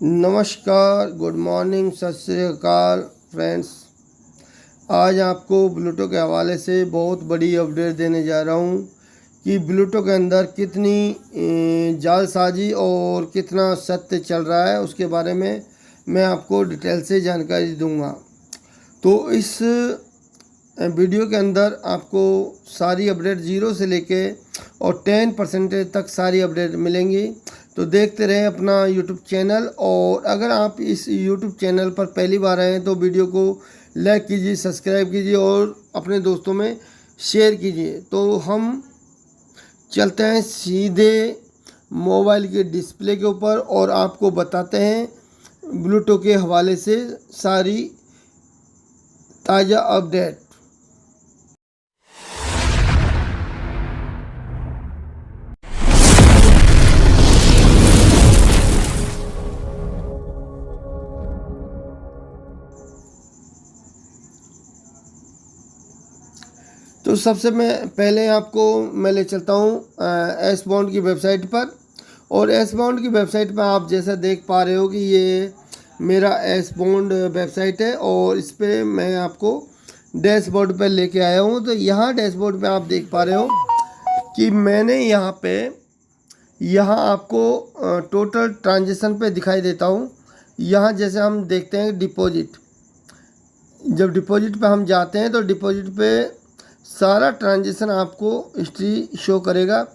नमस्कार, good morning, सत श्री अकाल फ्रेंड्स। आज आपको ब्लूटूथ के हवाले से बहुत बड़ी अपडेट देने जा रहा हूँ कि ब्लूटूथ के अंदर कितनी जालसाजी और कितना सत्य चल रहा है, उसके बारे में मैं आपको डिटेल से जानकारी दूंगा। तो इस वीडियो के अंदर आपको सारी अपडेट 0 से लेके और 10% तक सारी अपडेट मिलेंगी। तो देखते रहें अपना YouTube चैनल, और अगर आप इस YouTube चैनल पर पहली बार आए हैं तो वीडियो को लाइक कीजिए, सब्सक्राइब कीजिए और अपने दोस्तों में शेयर कीजिए। तो हम चलते हैं सीधे मोबाइल के डिस्प्ले के ऊपर और आपको बताते हैं ब्लूटूथ के हवाले से सारी ताज़ा अपडेट। तो सबसे पहले आपको मैं ले चलता हूँ एस बॉन्ड की वेबसाइट पर। और एस बॉन्ड की वेबसाइट पर आप जैसा देख पा रहे हो कि ये मेरा एस बॉन्ड वेबसाइट है, और इस पर मैं आपको डैशबोर्ड पर लेके आया हूँ। तो यहाँ डैशबोर्ड पे आप देख पा रहे हो कि मैंने यहाँ आपको टोटल ट्रांजेक्शन पे दिखाई देता हूँ। यहाँ जैसे हम देखते हैं डिपॉजिट, जब डिपॉजिट पे हम जाते हैं तो डिपॉजिट पे सारा ट्रांजेक्शन आपको हिस्ट्री शो करेगा।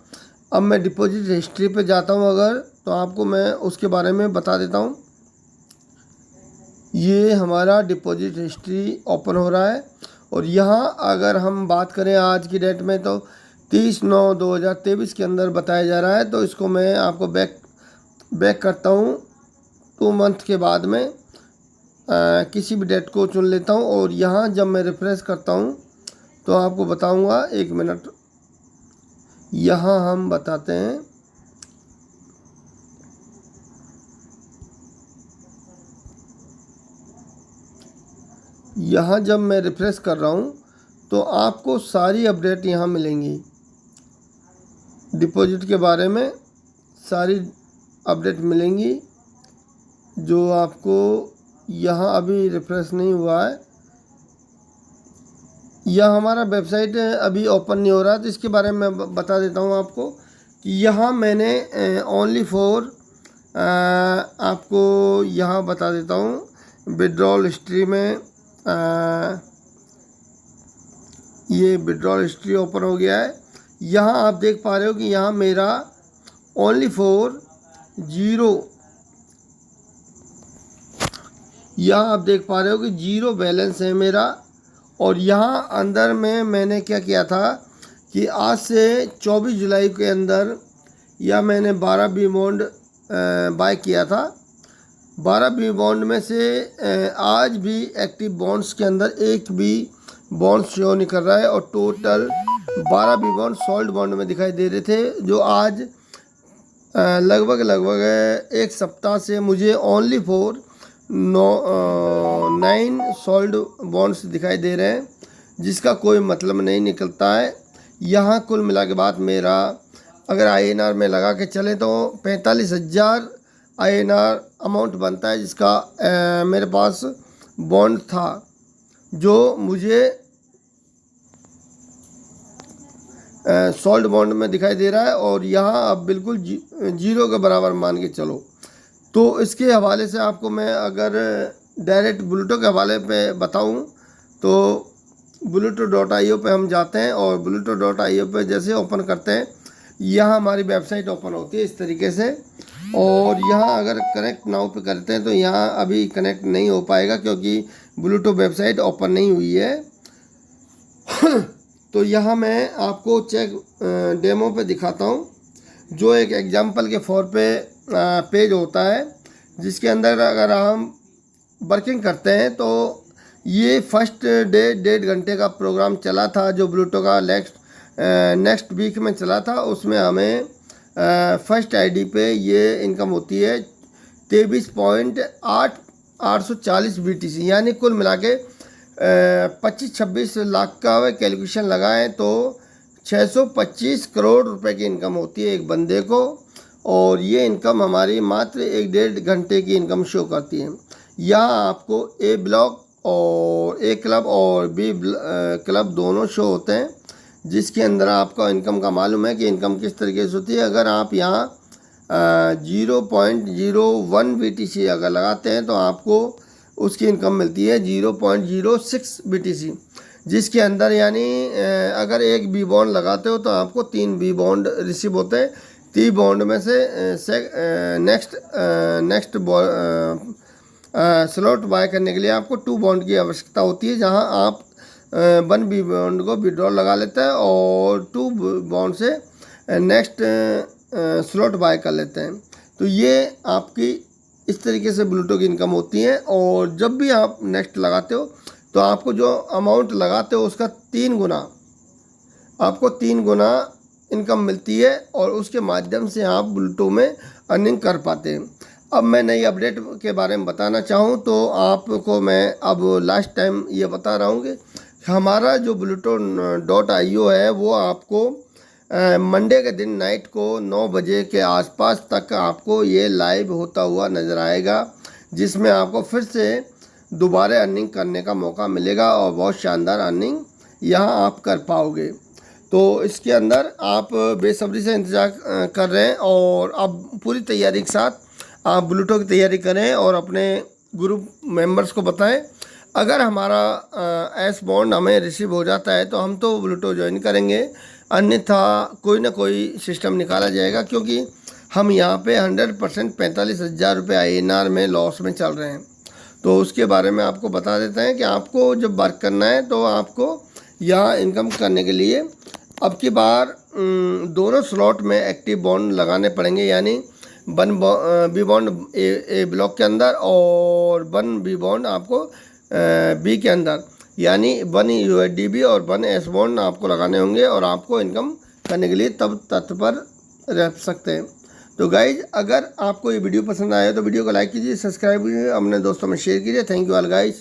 अब मैं डिपॉजिट हिस्ट्री पे जाता हूँ अगर, तो आपको मैं उसके बारे में बता देता हूँ। ये हमारा डिपॉजिट हिस्ट्री ओपन हो रहा है, और यहाँ अगर हम बात करें आज की डेट में तो 30/9/2023 के अंदर बताया जा रहा है। तो इसको मैं आपको बैक करता हूँ 2 मंथ के बाद में किसी भी डेट को चुन लेता हूँ, और यहाँ जब मैं रिफ्रेश करता हूँ तो आपको बताऊंगा। 1 मिनट, यहाँ हम बताते हैं। यहाँ जब मैं रिफ्रेश कर रहा हूँ तो आपको सारी अपडेट यहाँ मिलेंगी। डिपॉजिट के बारे में सारी अपडेट मिलेंगी जो आपको यहाँ अभी रिफ्रेश नहीं हुआ है। यह हमारा वेबसाइट अभी ओपन नहीं हो रहा, तो इसके बारे में मैं बता देता हूँ आपको कि यहाँ मैंने ओनली फॉर आपको यहाँ बता देता हूँ विड्रॉल हिस्ट्री में ये विड्रॉल हिस्ट्री ओपन हो गया है। यहाँ आप देख पा रहे हो कि यहाँ मेरा ओनली फॉर 0, यहाँ आप देख पा रहे हो कि 0 बैलेंस है मेरा। और यहाँ अंदर में मैंने क्या किया था कि आज से 24 जुलाई के अंदर या मैंने 12 बी बॉन्ड बाय किया था। 12 बी बॉन्ड में से आज भी एक्टिव बॉन्ड्स के अंदर एक भी बॉन्ड शो नहीं कर रहा है, और total 12 B bond sold bond में दिखाई दे रहे थे, जो आज लगभग 1 सप्ताह से मुझे ओनली फॉर 9 सोल्ड बॉन्ड्स दिखाई दे रहे हैं, जिसका कोई मतलब नहीं निकलता है। यहाँ कुल मिला के बाद मेरा अगर INR में लगा के चले तो 45,000 INR अमाउंट बनता है, जिसका मेरे पास बॉन्ड था जो मुझे सोल्ड बॉन्ड में दिखाई दे रहा है, और यहाँ अब बिल्कुल 0 के बराबर मान के चलो। तो इसके हवाले से आपको मैं अगर डायरेक्ट ब्लूटूथ के हवाले पे बताऊं तो bluetooth.io पे हम जाते हैं, और bluetooth.io पे जैसे ओपन करते हैं यहाँ हमारी वेबसाइट ओपन होती है इस तरीके से। और यहाँ अगर कनेक्ट नाउ पे करते हैं तो यहाँ अभी कनेक्ट नहीं हो पाएगा क्योंकि ब्लूटूथ वेबसाइट ओपन नहीं हुई है। तो यहाँ मैं आपको चेक डेमो पे दिखाता हूँ, जो एक एग्जाम्पल के फॉर पे पेज होता है, जिसके अंदर अगर हम वर्किंग करते हैं तो ये फर्स्ट डे 1.5 घंटे का प्रोग्राम चला था जो ब्लूटूथ का नेक्स्ट वीक में चला था। उसमें हमें फर्स्ट आईडी पे ये इनकम होती है 23.840 BTC, यानी कुल मिला के 25-26 लाख का कैलकुलेशन लगाएं तो 625 करोड़ रुपए की इनकम होती है एक बंदे को। और ये इनकम हमारी मात्र 1-1.5 घंटे की इनकम शो करती है। यहाँ आपको ए ब्लॉक और ए क्लब और बी क्लब दोनों शो होते हैं, जिसके अंदर आपका इनकम का मालूम है कि इनकम किस तरीके से होती है। अगर आप यहाँ 0.01 BTC अगर लगाते हैं तो आपको उसकी इनकम मिलती है 0.06 BTC, जिसके अंदर यानी अगर एक बी बॉन्ड लगाते हो तो आपको 3 बी बॉन्ड रिसीव होते हैं। 3 बॉन्ड में से नेक्स्ट स्लॉट बाय करने के लिए आपको 2 बॉन्ड की आवश्यकता होती है, जहां आप 1 बी बॉन्ड को विड्रॉल लगा लेते हैं और 2 बॉन्ड से नेक्स्ट स्लॉट बाय कर लेते हैं। तो ये आपकी इस तरीके से ब्लूटो की इनकम होती है। और जब भी आप नेक्स्ट लगाते हो तो आपको जो अमाउंट लगाते हो उसका 3 गुना आपको 3 गुना इनकम मिलती है और उसके माध्यम से आप ब्लूटो में अर्निंग कर पाते हैं। अब मैं नई अपडेट के बारे में बताना चाहूँ तो आपको मैं अब लास्ट टाइम ये बता रहा हूँ कि हमारा जो bluto.io है वो आपको मंडे के दिन नाइट को 9 बजे के आसपास तक आपको ये लाइव होता हुआ नज़र आएगा, जिसमें आपको फिर से दोबारा अर्निंग करने का मौका मिलेगा और बहुत शानदार अर्निंग यहाँ आप कर पाओगे। तो इसके अंदर आप बेसब्री से इंतज़ार कर रहे हैं और अब पूरी तैयारी के साथ आप ब्लूटो की तैयारी करें और अपने ग्रुप मेंबर्स को बताएं। अगर हमारा एस बॉन्ड हमें रिसीव हो जाता है तो हम तो ब्लूटो ज्वाइन करेंगे, अन्यथा कोई ना कोई सिस्टम निकाला जाएगा, क्योंकि हम यहाँ पे 100% 45,000 रुपये INR में लॉस में चल रहे हैं। तो उसके बारे में आपको बता देते हैं कि आपको जब वर्क करना है तो आपको यहाँ इनकम करने के लिए अब की बार दोनों स्लॉट में एक्टिव बॉन्ड लगाने पड़ेंगे, यानी 1 बी बॉन्ड ए ब्लॉक के अंदर और 1 बी बॉन्ड आपको बी के अंदर, यानी 1 USDB और 1 एस बॉन्ड आपको लगाने होंगे और आपको इनकम करने के लिए तब तत्पर रह सकते हैं। तो गाइज, अगर आपको ये वीडियो पसंद आया तो वीडियो को लाइक कीजिए, सब्सक्राइब कीजिए, अपने दोस्तों में शेयर कीजिए। Thank you all guys.